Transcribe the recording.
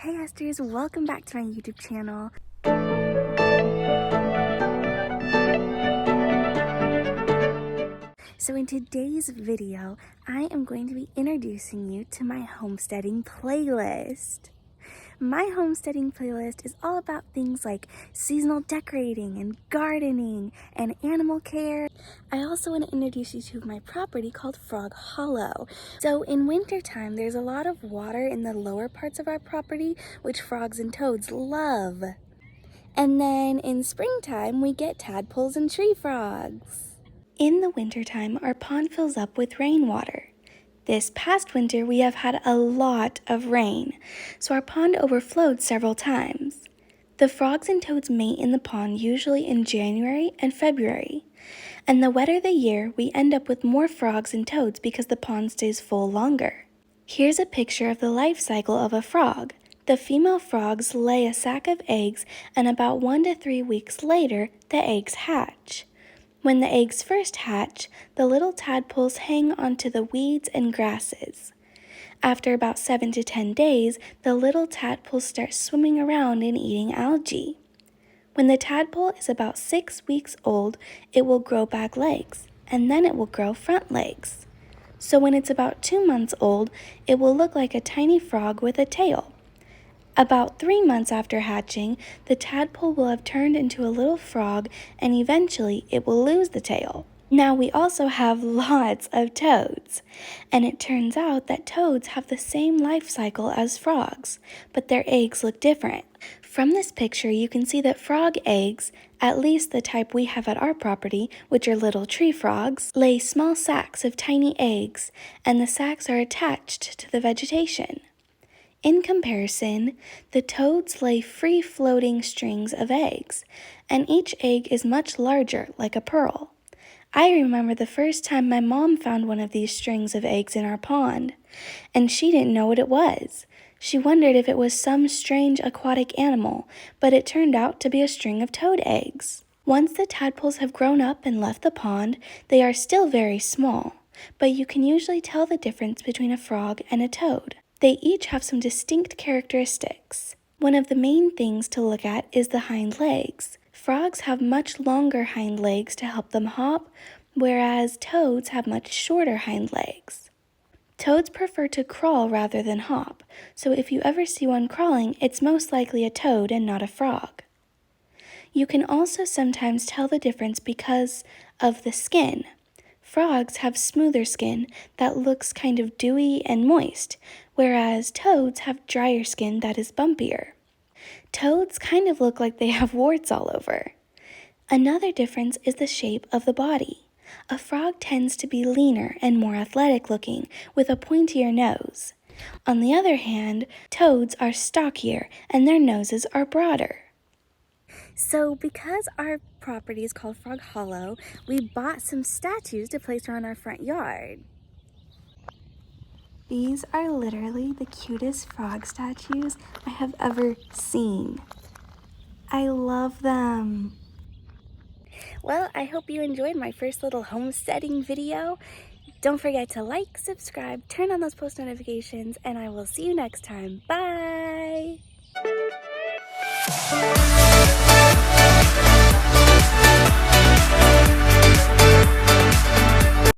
Hey Esthers, welcome back to my YouTube channel. So in today's video, I am going to be introducing you to my homesteading playlist. My homesteading playlist is all about things like seasonal decorating and gardening and animal care. I also want to introduce you to my property called Frog Hollow. So in wintertime, there's a lot of water in the lower parts of our property, which frogs and toads love. And then in springtime, we get tadpoles and tree frogs. In the wintertime, our pond fills up with rainwater. This past winter, we have had a lot of rain, so our pond overflowed several times. The frogs and toads mate in the pond usually in January and February, and the wetter the year, we end up with more frogs and toads because the pond stays full longer. Here's a picture of the life cycle of a frog. The female frogs lay a sack of eggs, and about 1 to 3 weeks later, the eggs hatch. When the eggs first hatch, the little tadpoles hang onto the weeds and grasses. After about 7 to 10 days, the little tadpoles start swimming around and eating algae. When the tadpole is about 6 weeks old, it will grow back legs, and then it will grow front legs. So when it's about 2 months old, it will look like a tiny frog with a tail. About 3 months after hatching, the tadpole will have turned into a little frog and eventually it will lose the tail. Now we also have lots of toads, and it turns out that toads have the same life cycle as frogs, but their eggs look different. From this picture, you can see that frog eggs, at least the type we have at our property, which are little tree frogs, lay small sacs of tiny eggs, and the sacs are attached to the vegetation. In comparison, the toads lay free-floating strings of eggs, and each egg is much larger, like a pearl. I remember the first time my mom found one of these strings of eggs in our pond, and she didn't know what it was. She wondered if it was some strange aquatic animal, but it turned out to be a string of toad eggs. Once the tadpoles have grown up and left the pond, they are still very small, but you can usually tell the difference between a frog and a toad. They each have some distinct characteristics. One of the main things to look at is the hind legs. Frogs have much longer hind legs to help them hop, whereas toads have much shorter hind legs. Toads prefer to crawl rather than hop, so if you ever see one crawling, it's most likely a toad and not a frog. You can also sometimes tell the difference because of the skin. Frogs have smoother skin that looks kind of dewy and moist, whereas toads have drier skin that is bumpier. Toads kind of look like they have warts all over. Another difference is the shape of the body. A frog tends to be leaner and more athletic looking, with a pointier nose. On the other hand, toads are stockier and their noses are broader. So because our property is called Frog Hollow, we bought some statues to place around our front yard. These are literally the cutest frog statues I have ever seen. I love them. Well, I hope you enjoyed my first little homesteading video. Don't forget to like, subscribe, turn on those post notifications, and I will see you next time. Bye!